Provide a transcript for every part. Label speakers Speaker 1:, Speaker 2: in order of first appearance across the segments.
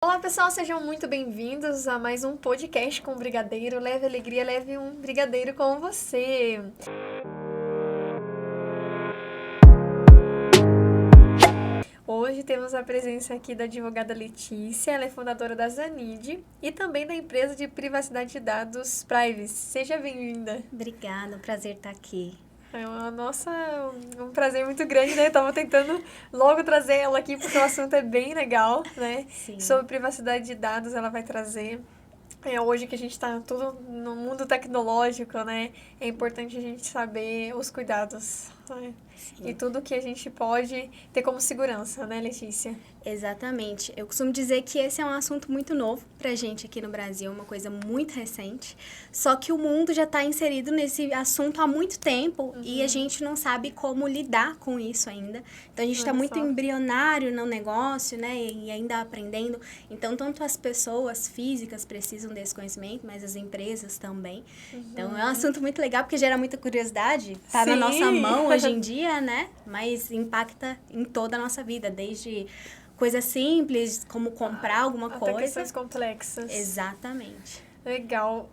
Speaker 1: Olá pessoal, sejam muito bem-vindos a mais um podcast com o Brigadeiro. Leve alegria, leve um brigadeiro com você. Hoje temos a presença aqui da advogada Letícia, ela é fundadora da Zanid e também da empresa de privacidade de dados Privacy. Seja bem-vinda.
Speaker 2: Obrigada, prazer estar aqui.
Speaker 1: É um prazer muito grande, né? Eu tava tentando logo trazer ela aqui porque o assunto é bem legal, né?
Speaker 2: Sim.
Speaker 1: Sobre privacidade de dados ela vai trazer. Hoje que a gente está tudo no mundo tecnológico, né? É importante a gente saber os cuidados, né? E tudo que a gente pode ter como segurança, né, Letícia?
Speaker 2: Exatamente. Eu costumo dizer que esse é um assunto muito novo pra gente aqui no Brasil, uma coisa muito recente. Só que o mundo já está inserido nesse assunto há muito tempo e a gente não sabe como lidar com isso ainda. Então, a gente está muito embrionário no negócio, né? E ainda aprendendo. Então, tanto as pessoas físicas precisam desse conhecimento, mas as empresas também. Então, é um assunto muito legal porque gera muita curiosidade. Tá na nossa mão hoje em dia, né? Mas impacta em toda a nossa vida, desde coisas simples, como comprar alguma coisa.
Speaker 1: Até questões complexas.
Speaker 2: Exatamente.
Speaker 1: Legal.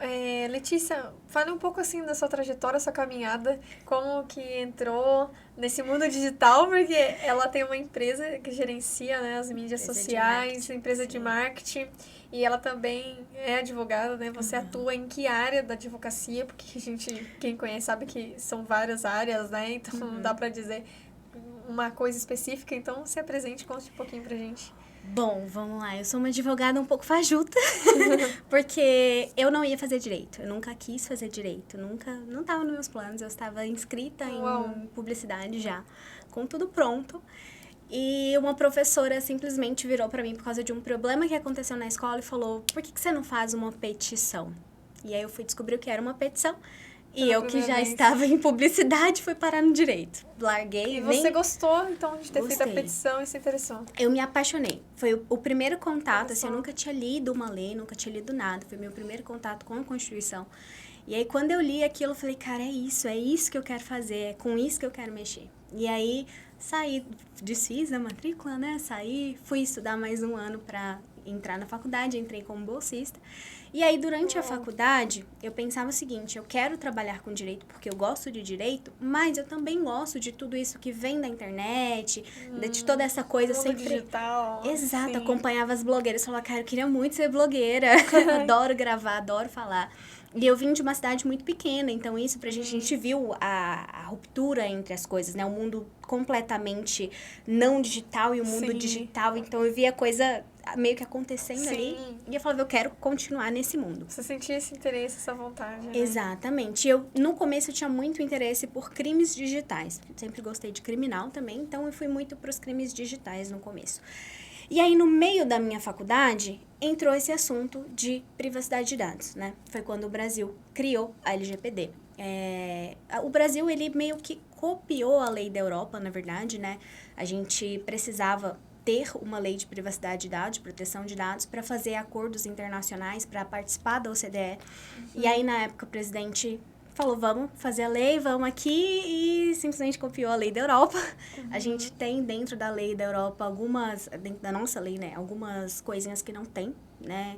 Speaker 1: Letícia, fale um pouco assim da sua trajetória, sua caminhada, como que entrou nesse mundo digital, porque ela tem uma empresa que gerencia, né, as mídias sociais, empresa de marketing, e ela também é advogada, né? Você atua em que área da advocacia? Porque quem conhece sabe que são várias áreas, né? Então não dá pra dizer uma coisa específica, então se apresente, conte um pouquinho pra gente.
Speaker 2: Bom, vamos lá. Eu sou uma advogada um pouco fajuta, porque eu não ia fazer direito. Eu nunca quis fazer direito. Não estava nos meus planos. Eu estava inscrita em publicidade já, com tudo pronto. E uma professora simplesmente virou para mim por causa de um problema que aconteceu na escola e falou: por que você não faz uma petição? E aí eu fui descobrir o que era uma petição. E eu que já estava em publicidade fui parar no direito. Larguei.
Speaker 1: E você gostou, então, de ter feito a petição e se interessou?
Speaker 2: Eu me apaixonei. Foi o primeiro contato, assim, eu nunca tinha lido uma lei, nunca tinha lido nada. Foi meu primeiro contato com a Constituição. E aí, quando eu li aquilo, eu falei, cara, é isso que eu quero fazer, é com isso que eu quero mexer. E aí, saí, desfiz a matrícula, né? Saí, fui estudar mais um ano para entrar na faculdade, entrei como bolsista. E aí, durante a faculdade, eu pensava o seguinte, eu quero trabalhar com direito porque eu gosto de direito, mas eu também gosto de tudo isso que vem da internet, de toda essa coisa sempre...
Speaker 1: digital.
Speaker 2: Exato, sim. Acompanhava as blogueiras, falava, cara, eu queria muito ser blogueira, adoro gravar, adoro falar. E eu vim de uma cidade muito pequena, então isso pra gente, a gente viu a ruptura entre as coisas, né? O mundo completamente não digital e o mundo digital, então eu via a coisa meio que acontecendo ali, e eu falava, eu quero continuar nesse mundo.
Speaker 1: Você sentia esse interesse, essa vontade, né?
Speaker 2: Exatamente. No começo eu tinha muito interesse por crimes digitais, sempre gostei de criminal também, então eu fui muito pros crimes digitais no começo. E aí, no meio da minha faculdade, entrou esse assunto de privacidade de dados, né? Foi quando o Brasil criou a LGPD. O Brasil, ele meio que copiou a lei da Europa, na verdade, né? A gente precisava ter uma lei de privacidade de dados, de proteção de dados, para fazer acordos internacionais, para participar da OCDE. E aí, na época, o presidente falou, vamos fazer a lei, vamos aqui, e simplesmente copiou a lei da Europa. A gente tem dentro da lei da Europa algumas, dentro da nossa lei, né, algumas coisinhas que não tem, né?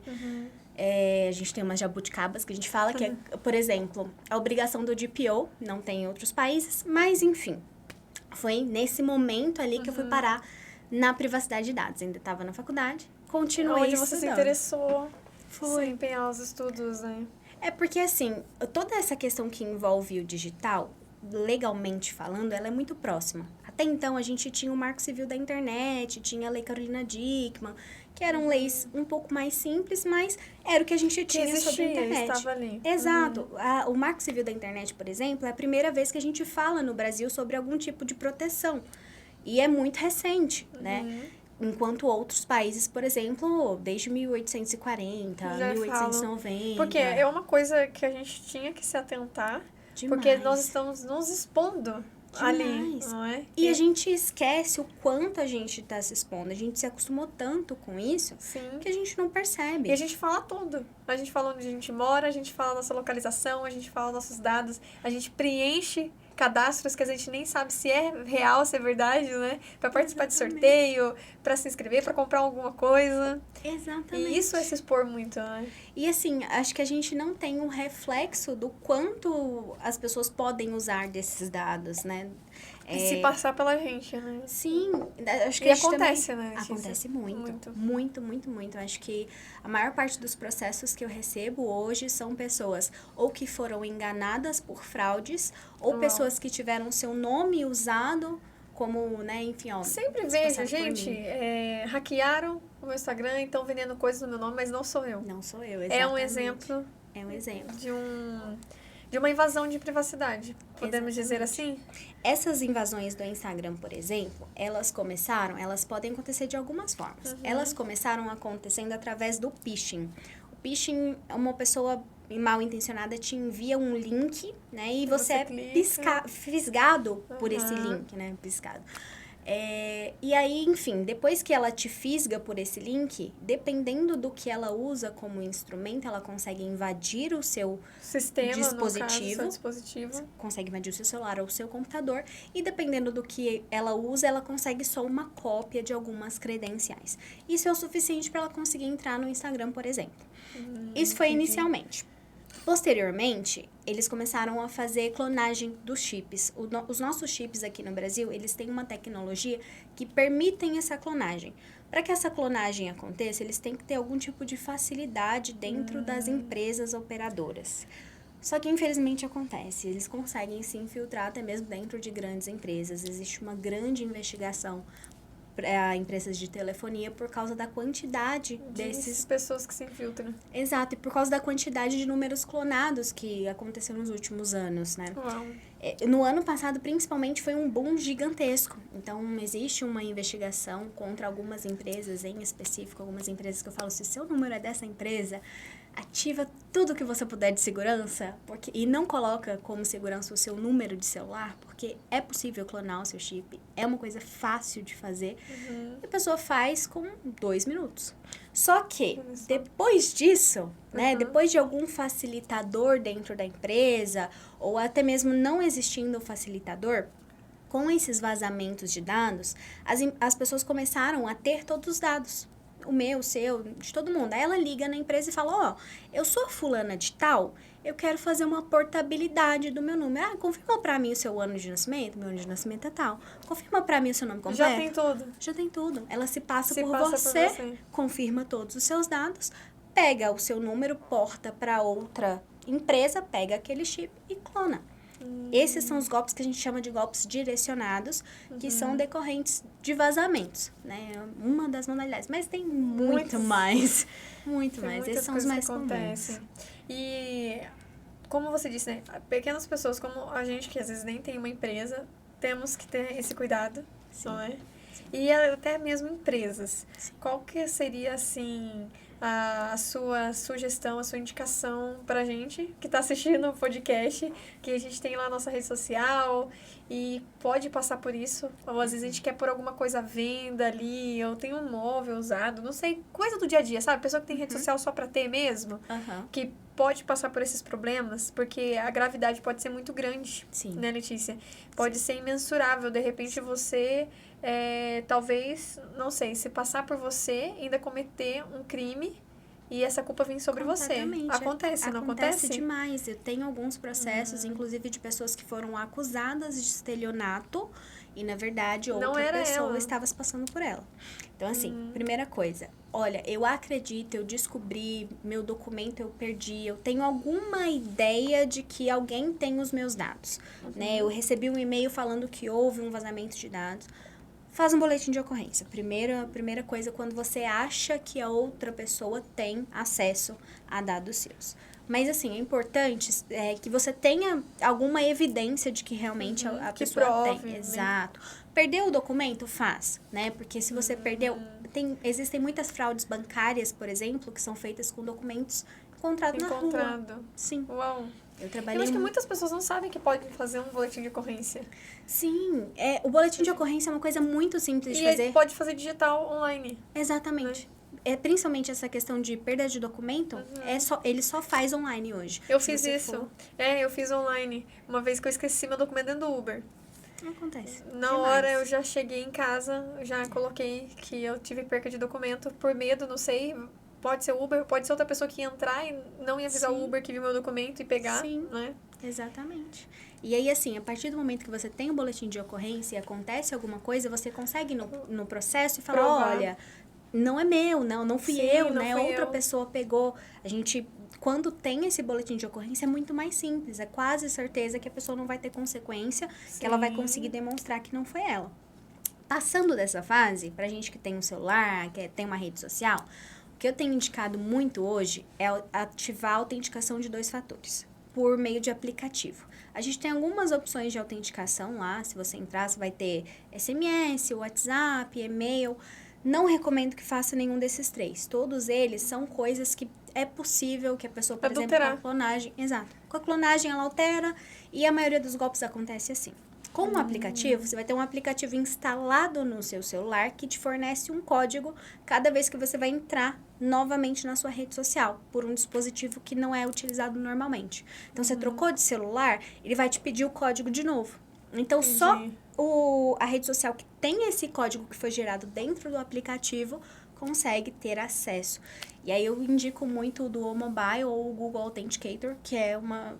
Speaker 2: A gente tem umas jabuticabas que a gente fala que é, por exemplo, a obrigação do DPO, não tem em outros países, mas enfim, foi nesse momento ali que eu fui parar na privacidade de dados. Ainda estava na faculdade, continuei estudando.
Speaker 1: Onde você se interessou, foi empenhar os estudos, né?
Speaker 2: É porque, assim, toda essa questão que envolve o digital, legalmente falando, ela é muito próxima. Até então, a gente tinha o Marco Civil da Internet, tinha a Lei Carolina Dickmann, que eram leis um pouco mais simples, mas era o que a gente tinha sobre a internet.
Speaker 1: Estava ali.
Speaker 2: Exato. O Marco Civil da Internet, por exemplo, é a primeira vez que a gente fala no Brasil sobre algum tipo de proteção. E é muito recente, né? Enquanto outros países, por exemplo, desde 1840, 1890...
Speaker 1: Porque é uma coisa que a gente tinha que se atentar, porque nós estamos nos expondo ali, não é?
Speaker 2: E a gente esquece o quanto a gente está se expondo. A gente se acostumou tanto com isso que a gente não percebe.
Speaker 1: E a gente fala tudo. A gente fala onde a gente mora, a gente fala nossa localização, a gente fala nossos dados, a gente preenche cadastros que a gente nem sabe se é real, se é verdade, né? Para participar de sorteio, para se inscrever, para comprar alguma coisa.
Speaker 2: Exatamente.
Speaker 1: E isso é se expor muito, né?
Speaker 2: E assim, acho que a gente não tem um reflexo do quanto as pessoas podem usar desses dados, né?
Speaker 1: E se passar pela gente, né?
Speaker 2: Sim, acho que
Speaker 1: E acontece,
Speaker 2: também,
Speaker 1: né, Letícia?
Speaker 2: acontece muito. Acho que a maior parte dos processos que eu recebo hoje são pessoas ou que foram enganadas por fraudes, ou pessoas que tiveram seu nome usado como, né, enfim, ó.
Speaker 1: Sempre vejo, gente, hackearam o meu Instagram e estão vendendo coisas no meu nome, mas não sou eu.
Speaker 2: Não sou eu, exatamente.
Speaker 1: É um exemplo.
Speaker 2: É um exemplo.
Speaker 1: De uma invasão de privacidade, podemos dizer assim?
Speaker 2: Essas invasões do Instagram, por exemplo, elas podem acontecer de algumas formas. Elas começaram acontecendo através do phishing. O phishing é uma pessoa mal intencionada te envia um link, né? E você é fisgado por esse link, né? Piscado. E aí, enfim, depois que ela te fisga por esse link, dependendo do que ela usa como instrumento, ela consegue invadir o seu dispositivo, consegue invadir o seu celular ou o seu computador, e dependendo do que ela usa, ela consegue só uma cópia de algumas credenciais. Isso é o suficiente para ela conseguir entrar no Instagram, por exemplo. Isso foi inicialmente. Posteriormente, eles começaram a fazer clonagem dos chips. Os nossos chips aqui no Brasil, eles têm uma tecnologia que permitem essa clonagem. Para que essa clonagem aconteça, eles têm que ter algum tipo de facilidade dentro das empresas operadoras. Só que, infelizmente, acontece. Eles conseguem se infiltrar até mesmo dentro de grandes empresas. Existe uma grande investigação para empresas de telefonia por causa da quantidade dessas
Speaker 1: pessoas que se infiltram.
Speaker 2: Exato, e por causa da quantidade de números clonados que aconteceu nos últimos anos, né?
Speaker 1: Uau.
Speaker 2: No ano passado, principalmente, foi um boom gigantesco. Então, existe uma investigação contra algumas empresas, em específico, algumas empresas que eu falo, se seu número é dessa empresa, ativa tudo que você puder de segurança, e não coloca como segurança o seu número de celular, porque é possível clonar o seu chip, é uma coisa fácil de fazer, e a pessoa faz com 2 minutos. Só que, depois disso, né, depois de algum facilitador dentro da empresa, ou até mesmo não existindo o facilitador, com esses vazamentos de dados, as pessoas começaram a ter todos os dados. O meu, o seu, de todo mundo. Aí ela liga na empresa e fala, eu sou fulana de tal, eu quero fazer uma portabilidade do meu número. Confirma pra mim o seu ano de nascimento, meu ano de nascimento é tal. Confirma pra mim o seu nome completo. Já tem tudo. Ela se passa por você, confirma todos os seus dados, pega o seu número, porta pra outra empresa, pega aquele chip e clona. Esses são os golpes que a gente chama de golpes direcionados, que são decorrentes de vazamentos, né? Uma das modalidades. Mas tem muito mais. Esses são os mais comuns.
Speaker 1: E, como você disse, né? Pequenas pessoas como a gente, que às vezes nem tem uma empresa, temos que ter esse cuidado, não é? E até mesmo empresas. Qual que seria, assim, a sua sugestão, a sua indicação pra gente que tá assistindo o podcast, que a gente tem lá a nossa rede social e pode passar por isso, ou às vezes a gente quer pôr alguma coisa à venda ali, ou tem um móvel usado, não sei, coisa do dia a dia, sabe? Pessoa que tem rede social só pra ter mesmo, que pode passar por esses problemas, porque a gravidade pode ser muito grande, né, Letícia? Pode ser imensurável, de repente você... talvez, não sei, se passar por você, ainda cometer um crime e essa culpa vir sobre você. Acontece, não acontece?
Speaker 2: Acontece demais. Eu tenho alguns processos, inclusive de pessoas que foram acusadas de estelionato e, na verdade, outra pessoa estava se passando por ela. Então, assim, primeira coisa, olha, eu acredito, eu descobri, meu documento eu perdi, eu tenho alguma ideia de que alguém tem os meus dados, né? Eu recebi um e-mail falando que houve um vazamento de dados. Faz um boletim de ocorrência. Primeira coisa, quando você acha que a outra pessoa tem acesso a dados seus. Mas, assim, é importante que você tenha alguma evidência de que realmente a pessoa
Speaker 1: prove,
Speaker 2: tem.
Speaker 1: Né?
Speaker 2: Exato. Perdeu o documento? Faz, né? Porque se você perdeu... Existem muitas fraudes bancárias, por exemplo, que são feitas com documentos encontrados na rua. Sim.
Speaker 1: Uau.
Speaker 2: Eu
Speaker 1: acho que muitas pessoas não sabem que podem fazer um boletim de ocorrência.
Speaker 2: Sim, o boletim de ocorrência é uma coisa muito simples de fazer.
Speaker 1: E pode fazer digital online.
Speaker 2: Exatamente. principalmente essa questão de perda de documento, ele só faz online hoje.
Speaker 1: Eu fiz isso. Eu fiz online. Uma vez que eu esqueci meu documento dentro do Uber.
Speaker 2: Acontece.
Speaker 1: Na hora eu já cheguei em casa, já coloquei que eu tive perca de documento por medo, não sei. Pode ser Uber, pode ser outra pessoa que ia entrar e não ia avisar o Uber que viu meu documento e pegar, né?
Speaker 2: Exatamente. E aí, assim, a partir do momento que você tem um boletim de ocorrência e acontece alguma coisa, você consegue no processo e falar, olha, não é meu, não fui eu, né? Outra pessoa pegou. A gente, quando tem esse boletim de ocorrência, é muito mais simples. É quase certeza que a pessoa não vai ter consequência, que ela vai conseguir demonstrar que não foi ela. Passando dessa fase, pra gente que tem um celular, que tem uma rede social, o que eu tenho indicado muito hoje é ativar a autenticação de 2 fatores, por meio de aplicativo. A gente tem algumas opções de autenticação lá, se você entrar, você vai ter SMS, WhatsApp, e-mail. Não recomendo que faça nenhum desses 3. Todos eles são coisas que é possível que a pessoa, por exemplo, com a clonagem... Exato. Com a clonagem, ela altera e a maioria dos golpes acontece assim. Com um aplicativo, você vai ter um aplicativo instalado no seu celular que te fornece um código cada vez que você vai entrar novamente na sua rede social, por um dispositivo que não é utilizado normalmente. Então, você trocou de celular, ele vai te pedir o código de novo. Então, só a rede social que tem esse código que foi gerado dentro do aplicativo consegue ter acesso. E aí, eu indico muito o Duo Mobile ou o Google Authenticator, que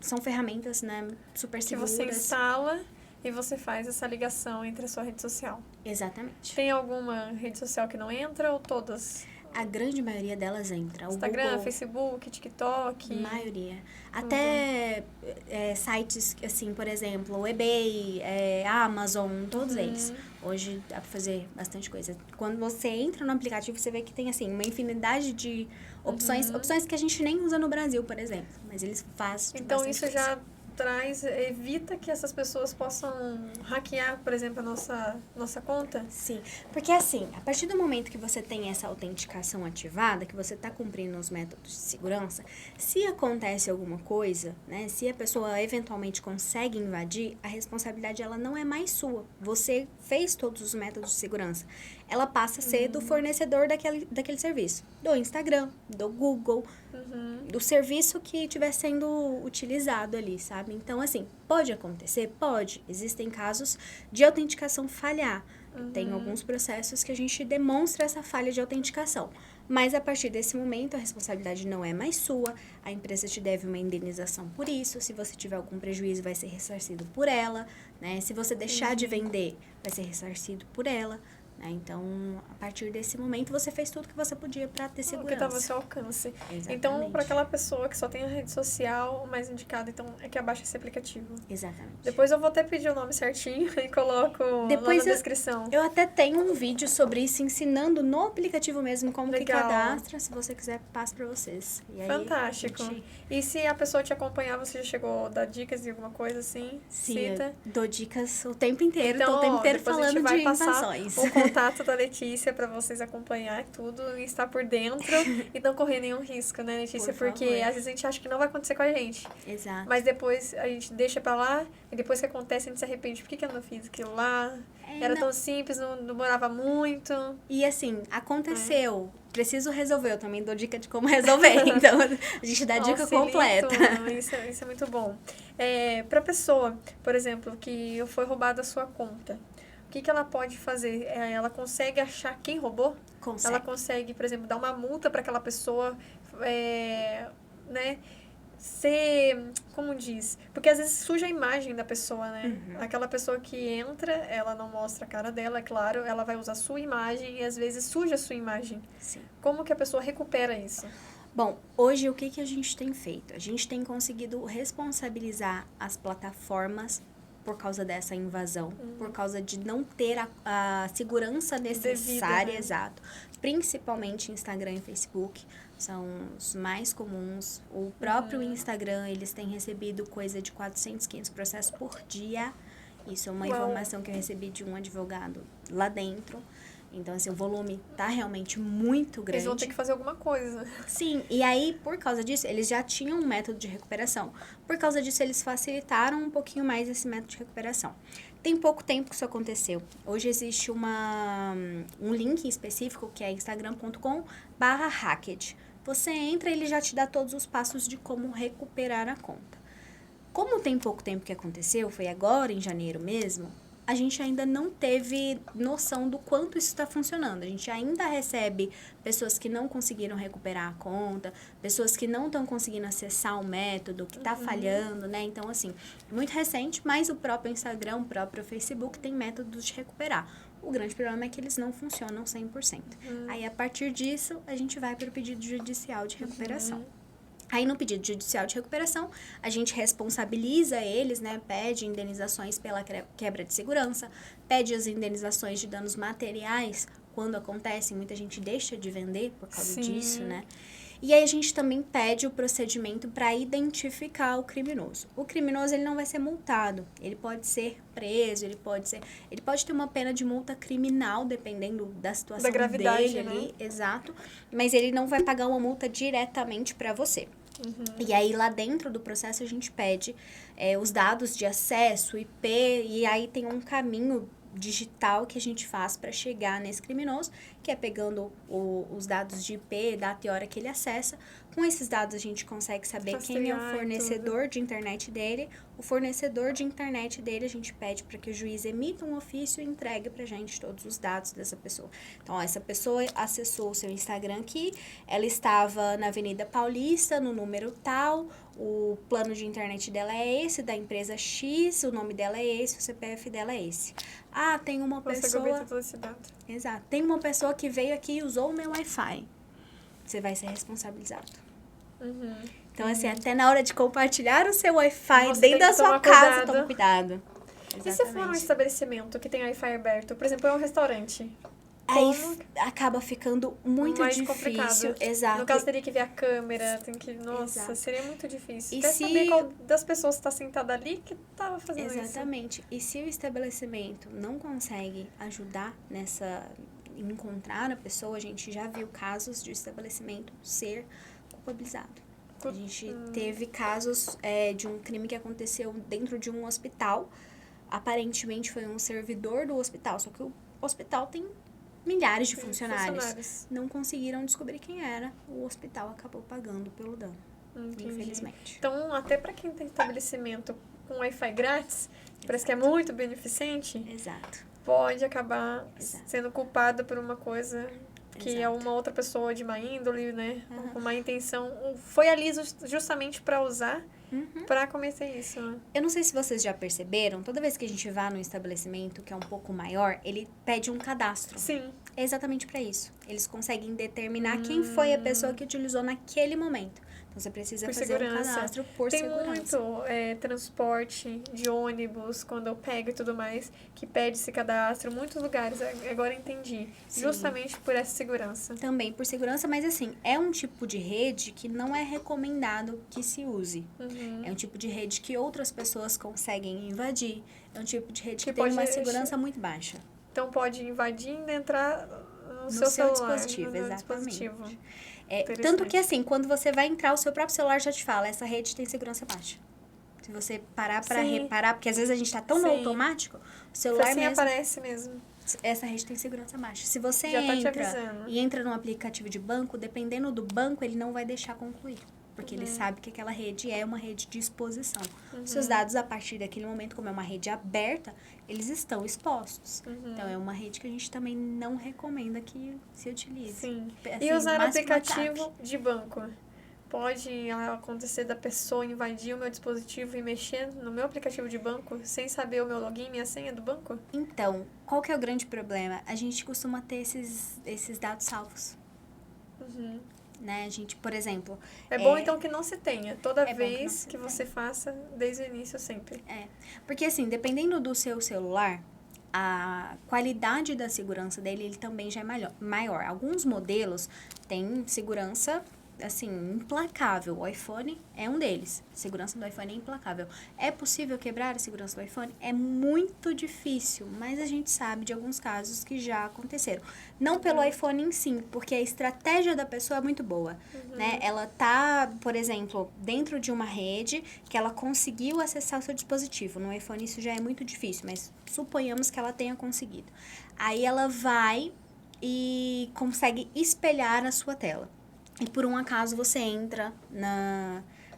Speaker 2: são ferramentas, né, super seguras.
Speaker 1: Que você instala... E você faz essa ligação entre a sua rede social.
Speaker 2: Exatamente.
Speaker 1: Tem alguma rede social que não entra ou todas?
Speaker 2: A grande maioria delas entra.
Speaker 1: Instagram,
Speaker 2: Google,
Speaker 1: Facebook, TikTok?
Speaker 2: Maioria. Até sites, assim, por exemplo, o eBay, Amazon, todos eles. Hoje dá pra fazer bastante coisa. Quando você entra no aplicativo, você vê que tem, assim, uma infinidade de opções. Opções que a gente nem usa no Brasil, por exemplo. Mas eles fazem
Speaker 1: Então,
Speaker 2: bastante
Speaker 1: isso
Speaker 2: coisa.
Speaker 1: já evita que essas pessoas possam hackear, por exemplo, a nossa conta?
Speaker 2: Sim, porque assim, a partir do momento que você tem essa autenticação ativada, que você está cumprindo os métodos de segurança, se acontece alguma coisa, né, se a pessoa eventualmente consegue invadir, a responsabilidade ela não é mais sua. Você fez todos os métodos de segurança. Ela passa a ser do fornecedor daquele serviço. Do Instagram, do Google, do serviço que estiver sendo utilizado ali, sabe? Então, assim, pode acontecer? Pode. Existem casos de autenticação falhar. Tem alguns processos que a gente demonstra essa falha de autenticação. Mas, a partir desse momento, a responsabilidade não é mais sua. A empresa te deve uma indenização por isso. Se você tiver algum prejuízo, vai ser ressarcido por ela, né? Se você deixar de vender, vai ser ressarcido por ela. Então, a partir desse momento, você fez tudo que você podia para ter segurança.
Speaker 1: O que estava ao seu alcance.
Speaker 2: Exatamente.
Speaker 1: Então, para aquela pessoa que só tem a rede social, o mais indicado, então, é que abaixe esse aplicativo.
Speaker 2: Exatamente.
Speaker 1: Depois eu vou até pedir o nome certinho e coloco lá na descrição.
Speaker 2: Eu até tenho um vídeo sobre isso, ensinando no aplicativo mesmo como que cadastra. Se você quiser, passo para vocês. E aí,
Speaker 1: fantástico. E se a pessoa te acompanhar, você já chegou a dar dicas de alguma coisa assim?
Speaker 2: Sim,
Speaker 1: cita?
Speaker 2: eu dou dicas o tempo inteiro.
Speaker 1: Então,
Speaker 2: tô o tempo inteiro
Speaker 1: depois
Speaker 2: falando
Speaker 1: a gente vai
Speaker 2: de invasões.
Speaker 1: O contato da Letícia para vocês acompanhar tudo e estar por dentro e não correr nenhum risco, né, Letícia? Porque às vezes a gente acha que não vai acontecer com a gente.
Speaker 2: Exato.
Speaker 1: Mas depois a gente deixa pra lá e depois que acontece a gente se arrepende. Por que eu não fiz aquilo lá? Era tão simples, não demorava muito.
Speaker 2: E assim, aconteceu. Preciso resolver. Eu também dou dica de como resolver. Então, a gente dá a dica completa.
Speaker 1: Isso é muito bom. Pra pessoa, por exemplo, que foi roubada a sua conta, o que ela pode fazer? Ela consegue achar quem roubou?
Speaker 2: Consegue.
Speaker 1: Ela consegue, por exemplo, dar uma multa para aquela pessoa, né? Como diz? Porque às vezes suja a imagem da pessoa, né? Aquela pessoa que entra, ela não mostra a cara dela, é claro, ela vai usar a sua imagem e às vezes suja a sua imagem.
Speaker 2: Sim.
Speaker 1: Como que a pessoa recupera isso?
Speaker 2: Bom, hoje o que a gente tem feito? A gente tem conseguido responsabilizar as plataformas por causa dessa invasão, por causa de não ter a segurança necessária,
Speaker 1: devida, né?
Speaker 2: Exato. Principalmente Instagram e Facebook, são os mais comuns. O próprio Instagram, eles têm recebido coisa de 400, 500 processos por dia. Isso é uma informação que eu recebi de um advogado lá dentro. Então, assim, o volume tá realmente muito grande.
Speaker 1: Eles vão ter que fazer alguma coisa.
Speaker 2: Sim, e aí, por causa disso, eles já tinham um método de recuperação. Por causa disso, eles facilitaram um pouquinho mais esse método de recuperação. Tem pouco tempo que isso aconteceu. Hoje existe um link específico que é instagram.com/hacked. Você entra e ele já te dá todos os passos de como recuperar a conta. Como tem pouco tempo que aconteceu, foi agora em janeiro mesmo, a gente ainda não teve noção do quanto isso está funcionando. A gente ainda recebe pessoas que não conseguiram recuperar a conta, pessoas que não estão conseguindo acessar o método, que está falhando, né? Então, assim, muito recente, mas o próprio Instagram, o próprio Facebook tem métodos de recuperar. O grande problema é que eles não funcionam 100%. Aí, a partir disso, a gente vai para o pedido judicial de recuperação. Aí, no pedido judicial de recuperação, a gente responsabiliza eles, né? Pede indenizações pela quebra de segurança, pede as indenizações de danos materiais, quando acontecem, muita gente deixa de vender por causa disso, né? E aí, a gente também pede o procedimento para identificar o criminoso. O criminoso, ele não vai ser multado, ele pode ser preso, ele pode ter uma pena de multa criminal, dependendo da situação
Speaker 1: da gravidade,
Speaker 2: dele ali,
Speaker 1: né?
Speaker 2: Exato, mas ele não vai pagar uma multa diretamente para você. E aí, lá dentro do processo, a gente pede os dados de acesso, IP, e aí tem um caminho digital que a gente faz para chegar nesse criminoso, que é pegando os dados de IP, data e hora que ele acessa. Com esses dados, a gente consegue saber quem é o fornecedor de internet dele. O fornecedor de internet dele, a gente pede para que o juiz emita um ofício e entregue pra gente todos os dados dessa pessoa. Então, ó, essa pessoa acessou o seu Instagram aqui, ela estava na Avenida Paulista, no número tal, o plano de internet dela é esse, da empresa X, o nome dela é esse, o CPF dela é esse. Ah, tem uma pessoa...
Speaker 1: todo esse dado.
Speaker 2: Exato. Tem uma pessoa que veio aqui e usou o meu Wi-Fi. Você vai ser responsabilizado. Então, assim, até na hora de compartilhar o seu Wi-Fi dentro da sua casa, toma cuidado.
Speaker 1: E se for um estabelecimento que tem Wi-Fi aberto? Por exemplo, é um restaurante.
Speaker 2: Aí acaba ficando muito
Speaker 1: mais
Speaker 2: difícil.
Speaker 1: Complicado.
Speaker 2: Exato.
Speaker 1: No caso, teria que ver a câmera, tem que... Nossa,
Speaker 2: Exato.
Speaker 1: seria muito difícil.
Speaker 2: E
Speaker 1: até
Speaker 2: se...
Speaker 1: saber qual das pessoas está sentada ali que estava fazendo isso.
Speaker 2: Exatamente. E se o estabelecimento não consegue ajudar encontrar a pessoa, a gente já viu casos de estabelecimento ser culpabilizado. A gente teve casos de um crime que aconteceu dentro de um hospital. Aparentemente foi um servidor do hospital, só que o hospital tem milhares de funcionários. Não conseguiram descobrir quem era. O hospital acabou pagando pelo dano. Infelizmente.
Speaker 1: Então, até para quem tem estabelecimento com Wi-Fi grátis, parece que é muito beneficente.
Speaker 2: Exato.
Speaker 1: Pode acabar sendo culpado por uma coisa que é uma outra pessoa de má índole, né? Com má intenção. Foi ali justamente para usar para cometer isso, né?
Speaker 2: Eu não sei se vocês já perceberam, toda vez que a gente vai num estabelecimento que é um pouco maior, ele pede um cadastro.
Speaker 1: Sim.
Speaker 2: É exatamente para isso. Eles conseguem determinar quem foi a pessoa que utilizou naquele momento. Então, você precisa fazer um cadastro por segurança.
Speaker 1: Tem muito transporte de ônibus, quando eu pego e tudo mais, que pede esse cadastro. Muitos lugares, agora eu entendi. Sim. Justamente por essa segurança.
Speaker 2: Também por segurança, mas assim, é um tipo de rede que não é recomendado que se use. É um tipo de rede que outras pessoas conseguem invadir. É um tipo de rede que tem uma segurança muito baixa.
Speaker 1: Então, pode invadir e entrar no seu celular,
Speaker 2: dispositivo, exatamente.
Speaker 1: Dispositivo.
Speaker 2: Tanto que assim, quando você vai entrar, o seu próprio celular já te fala, essa rede tem segurança baixa. Se você parar para reparar, porque às vezes a gente tá tão no automático, o celular
Speaker 1: mesmo aparece mesmo.
Speaker 2: Essa rede tem segurança baixa. Se você
Speaker 1: já
Speaker 2: entra e entra num aplicativo de banco, dependendo do banco, ele não vai deixar concluir. Porque ele sabe que aquela rede é uma rede de exposição. Seus dados, a partir daquele momento, como é uma rede aberta, eles estão expostos. Então, é uma rede que a gente também não recomenda que se utilize.
Speaker 1: Sim. Assim, e usar aplicativo de banco? Pode acontecer da pessoa invadir o meu dispositivo e mexer no meu aplicativo de banco sem saber o meu login e minha senha do banco?
Speaker 2: Então, qual que é o grande problema? A gente costuma ter esses dados salvos. Né? A gente, por exemplo...
Speaker 1: É bom, então, que não se tenha. Toda vez que você faça, desde o início, sempre.
Speaker 2: Porque, assim, dependendo do seu celular, a qualidade da segurança dele, ele também já é maior. Alguns modelos têm segurança assim, implacável. O iPhone é um deles. A segurança do iPhone é implacável. É possível quebrar a segurança do iPhone? É muito difícil, mas a gente sabe de alguns casos que já aconteceram. Não pelo iPhone em si, porque a estratégia da pessoa é muito boa, né? Ela tá, por exemplo, dentro de uma rede que ela conseguiu acessar o seu dispositivo. No iPhone isso já é muito difícil, mas suponhamos que ela tenha conseguido. Aí ela vai e consegue espelhar a sua tela. E por um acaso você entra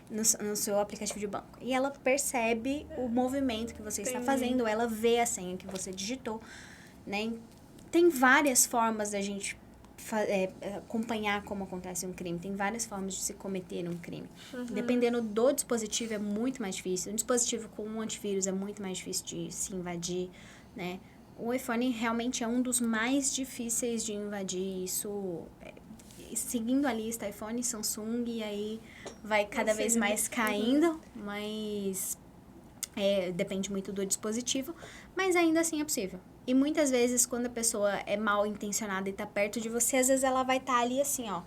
Speaker 2: no seu aplicativo de banco. E ela percebe o movimento que você está fazendo, ela vê a senha que você digitou, né? Tem várias formas da gente acompanhar como acontece um crime. Tem várias formas de se cometer um crime. Dependendo do dispositivo, é muito mais difícil. Um dispositivo com um antivírus é muito mais difícil de se invadir, né? O iPhone realmente é um dos mais difíceis de invadir. Isso, seguindo a lista, iPhone, Samsung, e aí vai cada vez mais caindo, mas depende muito do dispositivo, mas ainda assim é possível. E muitas vezes, quando a pessoa é mal intencionada e tá perto de você, às vezes ela vai estar ali assim, ó,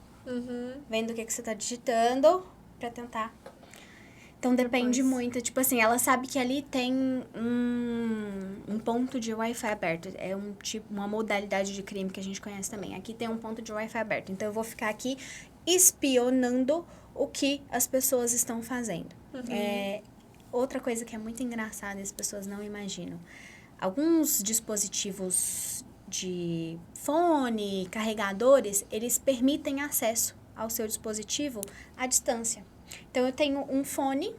Speaker 2: vendo o que você tá digitando pra tentar. Então, depende muito. Tipo assim, ela sabe que ali tem um ponto de Wi-Fi aberto. É uma modalidade de crime que a gente conhece também. Aqui tem um ponto de Wi-Fi aberto. Então, eu vou ficar aqui espionando o que as pessoas estão fazendo. Outra coisa que é muito engraçada e as pessoas não imaginam. Alguns dispositivos de fone, carregadores, eles permitem acesso ao seu dispositivo à distância. Então, eu tenho um fone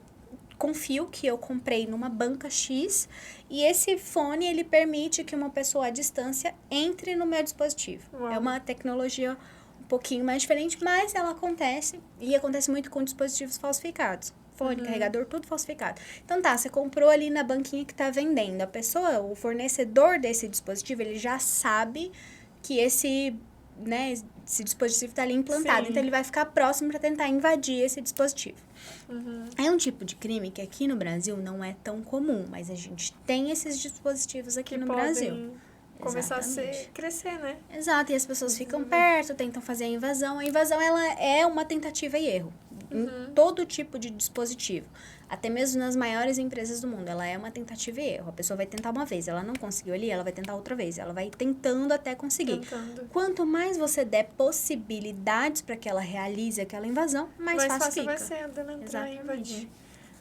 Speaker 2: com fio que eu comprei numa banca X e esse fone, ele permite que uma pessoa à distância entre no meu dispositivo. Uau. É uma tecnologia um pouquinho mais diferente, mas ela acontece e acontece muito com dispositivos falsificados. Fone, carregador, tudo falsificado. Então tá, você comprou ali na banquinha que tá vendendo. A pessoa, o fornecedor desse dispositivo, ele já sabe que esse dispositivo está ali implantado. Sim. Então, ele vai ficar próximo para tentar invadir esse dispositivo. É um tipo de crime que aqui no Brasil não é tão comum, mas a gente tem esses dispositivos aqui no Brasil.
Speaker 1: Começar a crescer, né?
Speaker 2: Exato, e as pessoas ficam perto, tentam fazer a invasão. A invasão, ela é uma tentativa e erro. Em todo tipo de dispositivo. Até mesmo nas maiores empresas do mundo. Ela é uma tentativa e erro. A pessoa vai tentar uma vez, ela não conseguiu ali, ela vai tentar outra vez. Ela vai tentando até conseguir. Quanto mais você der possibilidades para que ela realize aquela invasão, mais fácil fica.
Speaker 1: Vai sendo, né? Exatamente.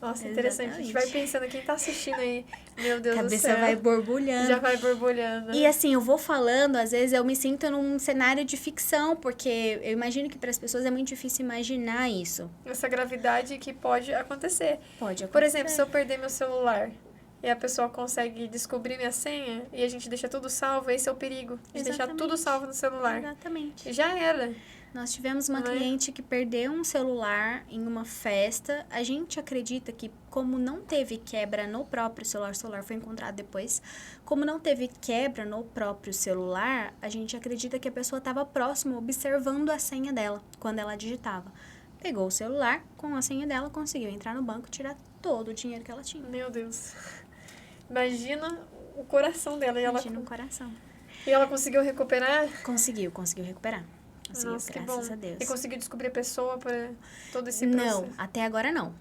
Speaker 1: Nossa, interessante. A gente vai pensando, quem tá assistindo aí, meu Deus do céu.
Speaker 2: A cabeça vai borbulhando.
Speaker 1: Já vai borbulhando.
Speaker 2: E assim, eu vou falando, às vezes eu me sinto num cenário de ficção, porque eu imagino que para as pessoas é muito difícil imaginar isso.
Speaker 1: Essa gravidade que pode acontecer.
Speaker 2: Pode acontecer.
Speaker 1: Por exemplo, se eu perder meu celular e a pessoa consegue descobrir minha senha e a gente deixa tudo salvo, esse é o perigo. De deixar tudo salvo no celular.
Speaker 2: Exatamente.
Speaker 1: Já era.
Speaker 2: Nós tivemos uma cliente que perdeu um celular em uma festa. A gente acredita que, como não teve quebra no próprio celular, o celular foi encontrado depois. Como não teve quebra no próprio celular, a gente acredita que a pessoa estava próximo, observando a senha dela, quando ela digitava. Pegou o celular, com a senha dela, conseguiu entrar no banco e tirar todo o dinheiro que ela tinha.
Speaker 1: Meu Deus. Imagina o coração dela.
Speaker 2: Imagina o coração.
Speaker 1: E ela conseguiu recuperar?
Speaker 2: Conseguiu recuperar.
Speaker 1: Nossa,
Speaker 2: graças a Deus.
Speaker 1: E conseguiu descobrir a pessoa para todo esse processo?
Speaker 2: Não, até agora não.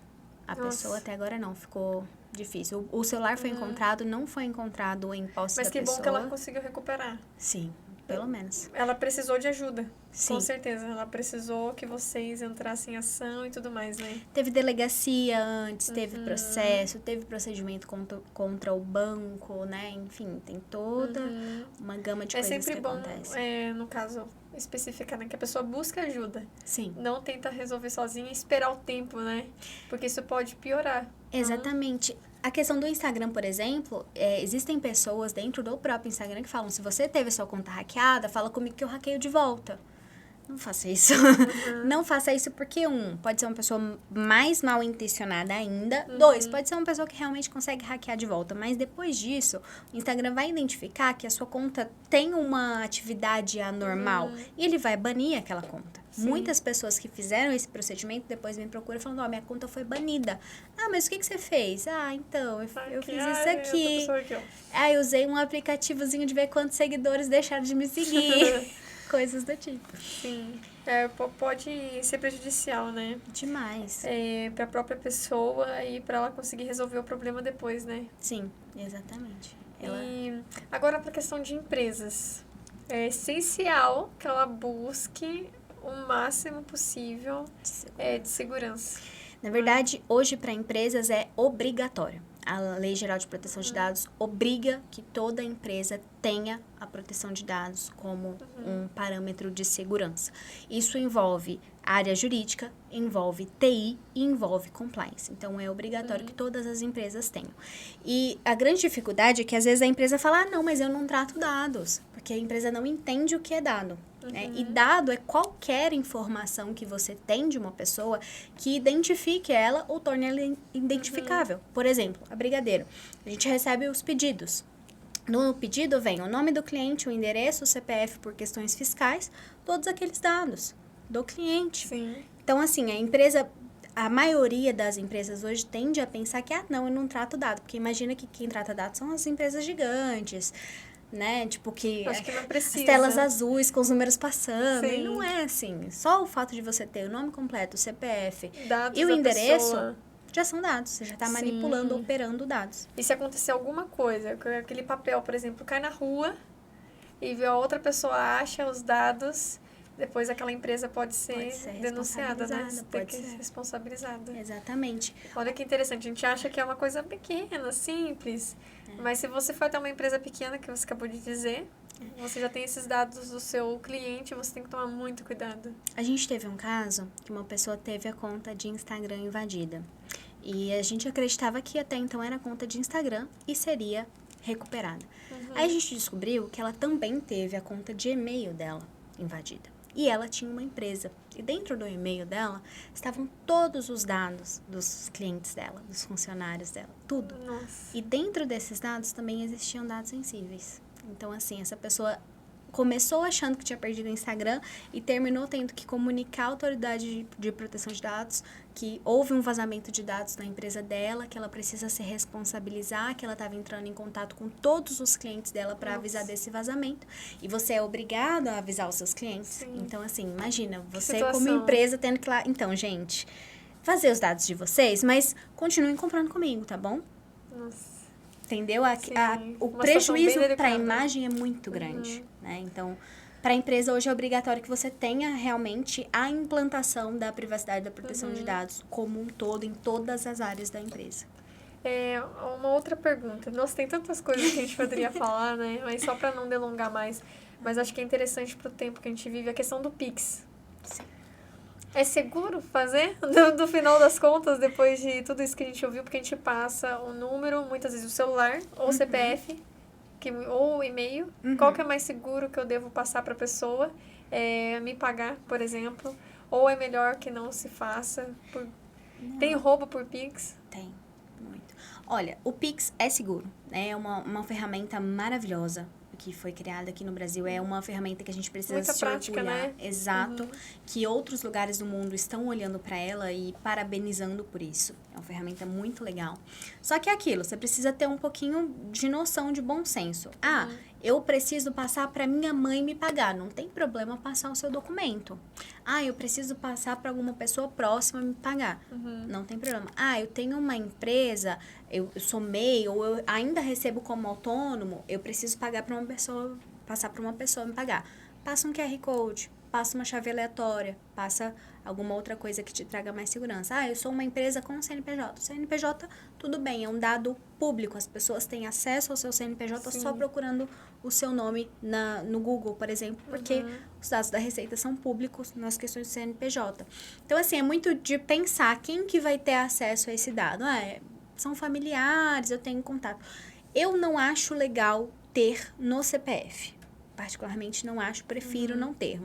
Speaker 2: A pessoa até agora não, ficou difícil. O celular foi encontrado, não foi encontrado em posse da pessoa.
Speaker 1: Mas que bom que ela conseguiu recuperar.
Speaker 2: Sim, pelo menos.
Speaker 1: Ela precisou de ajuda.
Speaker 2: Sim.
Speaker 1: Com certeza. Ela precisou que vocês entrassem em ação e tudo mais, né?
Speaker 2: Teve delegacia antes, teve processo, teve procedimento contra o banco, né? Enfim, tem toda uma gama de coisas que acontece.
Speaker 1: É sempre bom, no caso, especificar, né? Que a pessoa busca ajuda.
Speaker 2: Sim.
Speaker 1: Não tenta resolver sozinha e esperar o tempo, né? Porque isso pode piorar.
Speaker 2: Exatamente. A questão do Instagram, por exemplo, existem pessoas dentro do próprio Instagram que falam, se você teve a sua conta hackeada, fala comigo que eu hackeio de volta. Não faça isso. Não faça isso porque, pode ser uma pessoa mais mal intencionada ainda. 2, pode ser uma pessoa que realmente consegue hackear de volta. Mas depois disso, o Instagram vai identificar que a sua conta tem uma atividade anormal. E ele vai banir aquela conta. Sim. Muitas pessoas que fizeram esse procedimento depois me procuram falando, minha conta foi banida. Mas o que você fez? Então, eu fiz isso aqui. Eu usei um aplicativozinho de ver quantos seguidores deixaram de me seguir. Coisas do tipo.
Speaker 1: Sim. Pode ser prejudicial, né?
Speaker 2: Demais.
Speaker 1: Para a própria pessoa e para ela conseguir resolver o problema depois, né?
Speaker 2: Sim, exatamente.
Speaker 1: E agora para a questão de empresas. É essencial que ela busque o máximo possível de segurança.
Speaker 2: Na verdade, hoje para empresas é obrigatório. A Lei Geral de Proteção de Dados obriga que toda empresa tenha a proteção de dados como um parâmetro de segurança. Isso envolve área jurídica, envolve TI e envolve compliance. Então, é obrigatório que todas as empresas tenham. E a grande dificuldade é que, às vezes, a empresa fala, ah, não, mas eu não trato dados. Porque a empresa não entende o que é dado. Né? E dado é qualquer informação que você tem de uma pessoa que identifique ela ou torne ela identificável. Por exemplo, a Brigadeiro. A gente recebe os pedidos. No pedido vem o nome do cliente, o endereço, o CPF por questões fiscais, todos aqueles dados do cliente.
Speaker 1: Sim.
Speaker 2: Então, assim, a maioria das empresas hoje tende a pensar que, não, eu não trato dado. Porque imagina que quem trata dados são as empresas gigantes, né? Tipo que
Speaker 1: acho que não precisa.
Speaker 2: As telas azuis com os números passando.
Speaker 1: Sim.
Speaker 2: E não é assim. Só o fato de você ter o nome completo, o CPF
Speaker 1: dados
Speaker 2: e o endereço
Speaker 1: pessoa.
Speaker 2: Já são dados. Você já está manipulando, operando dados.
Speaker 1: E se acontecer alguma coisa, aquele papel, por exemplo, cai na rua e a outra pessoa acha os dados, depois aquela empresa pode ser denunciada, né? Tem que ser responsabilizada.
Speaker 2: Exatamente.
Speaker 1: Olha que interessante, a gente acha que é uma coisa pequena, simples, mas se você for ter uma empresa pequena, que você acabou de dizer, você já tem esses dados do seu cliente, você tem que tomar muito cuidado.
Speaker 2: A gente teve um caso que uma pessoa teve a conta de Instagram invadida. E a gente acreditava que até então era conta de Instagram e seria recuperada. Aí a gente descobriu que ela também teve a conta de e-mail dela invadida. E ela tinha uma empresa. E dentro do e-mail dela estavam todos os dados dos clientes dela, dos funcionários dela, tudo.
Speaker 1: Nossa.
Speaker 2: E dentro desses dados também existiam dados sensíveis. Então, assim, essa pessoa começou achando que tinha perdido o Instagram e terminou tendo que comunicar à autoridade de proteção de dados que houve um vazamento de dados na empresa dela, que ela precisa se responsabilizar, que ela estava entrando em contato com todos os clientes dela para avisar desse vazamento. E você é obrigado a avisar os seus clientes.
Speaker 1: Sim.
Speaker 2: Então, assim, imagina, você como empresa tendo que lá... Então, gente, fazer os dados de vocês, mas continuem comprando comigo, tá bom?
Speaker 1: Nossa.
Speaker 2: Entendeu? O prejuízo para a imagem é muito grande, né? Então, para a empresa hoje é obrigatório que você tenha realmente a implantação da privacidade e da proteção de dados como um todo, em todas as áreas da empresa.
Speaker 1: Uma outra pergunta. Nossa, tem tantas coisas que a gente poderia falar, né? Mas só para não delongar mais. Mas acho que é interessante pro tempo que a gente vive a questão do Pix.
Speaker 2: Sim.
Speaker 1: É seguro fazer? Do final das contas, depois de tudo isso que a gente ouviu, porque a gente passa o número, muitas vezes o celular, ou o CPF, ou o e-mail. Qual que é mais seguro que eu devo passar para a pessoa me pagar, por exemplo? Ou é melhor que não se faça? Tem roubo por Pix?
Speaker 2: Tem, muito. Olha, o Pix é seguro, né? É uma ferramenta maravilhosa que foi criada aqui no Brasil. É uma ferramenta que a gente precisa
Speaker 1: Muita
Speaker 2: se
Speaker 1: prática,
Speaker 2: orgulhar.
Speaker 1: né?
Speaker 2: Exato. Que outros lugares do mundo estão olhando para ela e parabenizando por isso. É uma ferramenta muito legal. Só que é aquilo, você precisa ter um pouquinho de noção de bom senso. Eu preciso passar para minha mãe me pagar. Não tem problema passar o seu documento. Eu preciso passar para alguma pessoa próxima me pagar. Não tem problema. Eu tenho uma empresa, eu sou MEI, ou eu ainda recebo como autônomo, eu preciso pagar para uma pessoa, passar para uma pessoa me pagar. Passa um QR Code, passa uma chave aleatória, passa alguma outra coisa que te traga mais segurança. Eu sou uma empresa com CNPJ. CNPJ, tudo bem, é um dado público. As pessoas têm acesso ao seu CNPJ só procurando o seu nome no Google, por exemplo, porque os dados da Receita são públicos nas questões do CNPJ. Então, assim, é muito de pensar quem que vai ter acesso a esse dado. São familiares, eu tenho contato. Eu não acho legal ter no CPF. Particularmente não acho, prefiro não ter.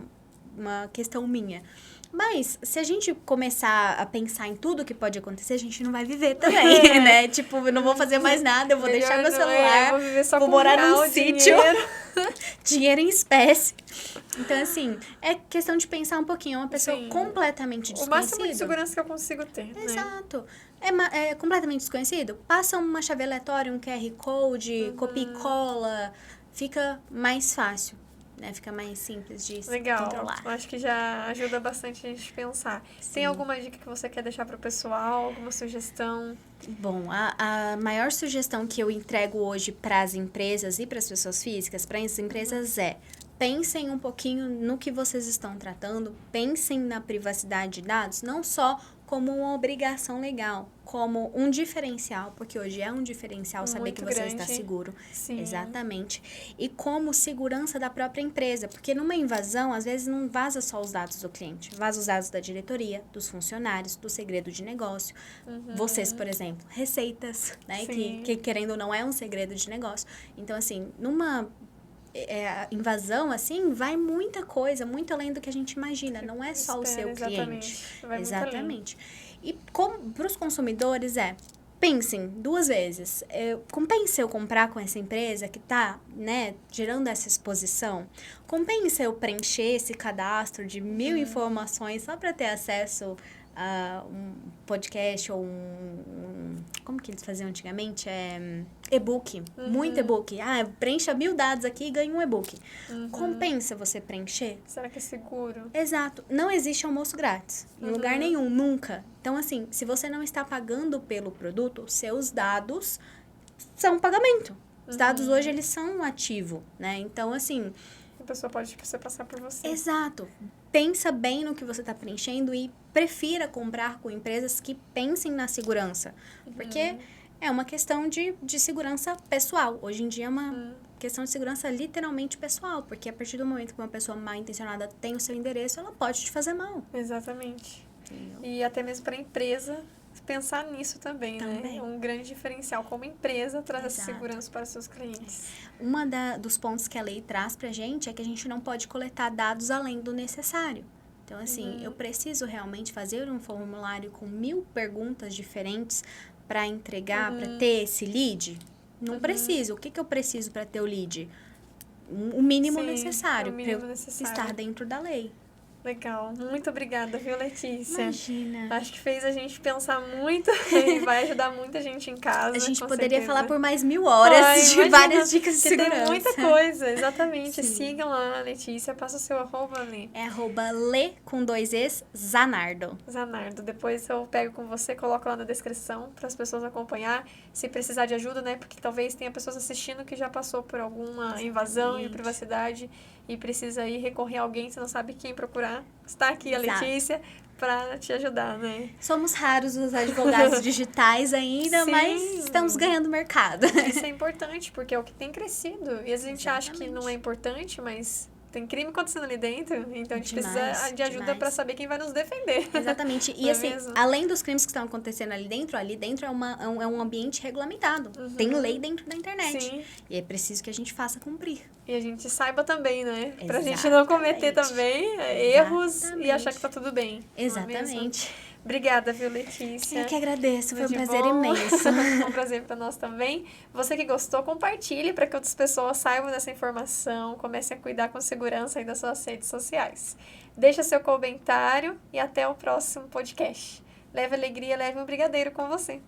Speaker 2: Uma questão minha. Mas, se a gente começar a pensar em tudo que pode acontecer, a gente não vai viver também, né? Tipo, eu não vou fazer mais nada, eu vou deixar meu celular,
Speaker 1: vou viver só
Speaker 2: vou
Speaker 1: com
Speaker 2: morar
Speaker 1: real,
Speaker 2: num sítio, dinheiro em espécie. Então, assim, é questão de pensar um pouquinho. É uma pessoa completamente desconhecida.
Speaker 1: O máximo de segurança que eu consigo ter,
Speaker 2: Exato. É completamente desconhecido? Passa uma chave aleatória, um QR Code, copia e cola, fica mais fácil. né? Fica mais simples de
Speaker 1: Legal.
Speaker 2: controlar.
Speaker 1: Eu acho que já ajuda bastante a gente pensar.
Speaker 2: Sim.
Speaker 1: Tem alguma dica que você quer deixar pro pessoal? Alguma sugestão?
Speaker 2: Bom, a maior sugestão que eu entrego hoje para as empresas e para as pessoas físicas, para as empresas pensem um pouquinho no que vocês estão tratando, pensem na privacidade de dados, não só como uma obrigação legal, como um diferencial, porque hoje é um diferencial saber
Speaker 1: Muito
Speaker 2: que você
Speaker 1: grande.
Speaker 2: está seguro.
Speaker 1: Sim.
Speaker 2: Exatamente. E como segurança da própria empresa, porque numa invasão, às vezes não vaza só os dados do cliente, vaza os dados da diretoria, dos funcionários, do segredo de negócio. Vocês, por exemplo, receitas, né? Que querendo ou não é um segredo de negócio. Então, assim, numa invasão, assim, vai muita coisa, muito além do que a gente imagina. Não é só o seu cliente.
Speaker 1: Vai
Speaker 2: Exatamente. E para os consumidores pensem 2 vezes. Compensa eu comprar com essa empresa que está, né, gerando essa exposição? Compensa eu preencher esse cadastro de 1000 informações só para ter acesso a um podcast ou como que eles faziam antigamente? E-book. Muito e-book. Preencha 1000 dados aqui e ganha um e-book. Compensa você preencher?
Speaker 1: Será que é seguro?
Speaker 2: Exato. Não existe almoço grátis. Em lugar nenhum, nunca. Então, assim, se você não está pagando pelo produto, seus dados são pagamento. Os dados hoje, eles são um ativo, né? Então, assim...
Speaker 1: A pessoa pode passar por você.
Speaker 2: Exato. Pensa bem no que você está preenchendo e prefira comprar com empresas que pensem na segurança. Porque é uma questão de segurança pessoal. Hoje em dia é uma questão de segurança literalmente pessoal. Porque a partir do momento que uma pessoa mal intencionada tem o seu endereço, ela pode te fazer mal.
Speaker 1: Exatamente.
Speaker 2: Entendeu?
Speaker 1: E até mesmo para a empresa pensar nisso também, né? É um grande diferencial como empresa traz essa segurança para seus clientes.
Speaker 2: Uma dos pontos que a lei traz pra gente é que a gente não pode coletar dados além do necessário. Então, assim, eu preciso realmente fazer um formulário com 1000 perguntas diferentes para entregar, para ter esse lead? Não preciso. O que eu preciso para ter o lead? O mínimo necessário para eu estar dentro da lei.
Speaker 1: Legal. Muito obrigada, viu, Letícia?
Speaker 2: Imagina.
Speaker 1: Acho que fez a gente pensar muito e vai ajudar muita gente em casa.
Speaker 2: A gente poderia
Speaker 1: certeza.
Speaker 2: falar por mais 1000 horas de várias dicas de segurança.
Speaker 1: Tem muita coisa, exatamente. Sigam lá, Letícia. Passa o seu arroba ali.
Speaker 2: É @le com 2 Es, Zanardo.
Speaker 1: Zanardo. Depois eu pego com você, coloco lá na descrição para as pessoas acompanhar. Se precisar de ajuda, né? Porque talvez tenha pessoas assistindo que já passou por alguma invasão de privacidade e precisa ir recorrer a alguém, você não sabe quem procurar. Está aqui a Letícia para te ajudar, né?
Speaker 2: Somos raros os advogados digitais ainda, mas estamos ganhando mercado.
Speaker 1: Isso é importante, porque é o que tem crescido. E às vezes a gente acha que não é importante, mas tem crime acontecendo ali dentro, então a gente precisa de ajuda para saber quem vai nos defender.
Speaker 2: Exatamente. E assim, além dos crimes que estão acontecendo ali dentro é um ambiente regulamentado. Tem lei dentro da internet.
Speaker 1: Sim.
Speaker 2: E é preciso que a gente faça cumprir.
Speaker 1: E a gente saiba também, né? Pra gente não cometer também erros e achar que tá tudo bem.
Speaker 2: Exatamente.
Speaker 1: Obrigada, viu, Letícia?
Speaker 2: Eu que agradeço, foi um prazer imenso.
Speaker 1: Foi um prazer para nós também. Você que gostou, compartilhe para que outras pessoas saibam dessa informação, comecem a cuidar com segurança aí das suas redes sociais. Deixa seu comentário e até o próximo podcast. Leve alegria, leve um brigadeiro com você.